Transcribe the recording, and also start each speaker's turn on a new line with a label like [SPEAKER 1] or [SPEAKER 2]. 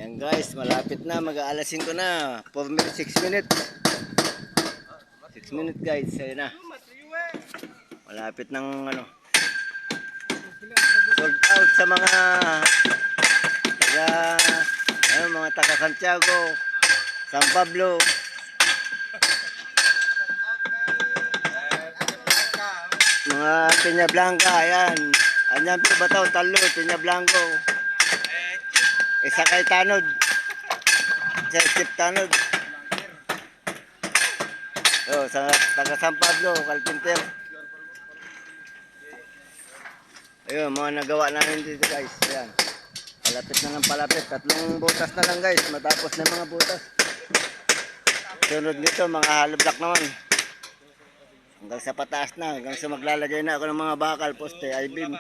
[SPEAKER 1] Ayan guys, malapit na, mag-aalas 5 na. 4 minutes, 6 minutes. 6 minutes guys, ayun na. Malapit ng ano. Sold out sa mga mga taga Santiago, San Pablo. Mga Peña Blanca, ayan. Anyan po ba ito? Talo, Peña Blanco. Isa kay Tanod. Isa Chip Tanod. Sa taga San Pablo, Carpenter. Ayun, mga nagawa namin dito guys. Ayan. Palapit na ng palapit. 3 butas na lang guys. Matapos na mga butas. Sunod nito, mga hollow block naman. Hanggang sa pataas na. Hanggang sa maglalagay na ako ng mga bakal, poste, I-beam.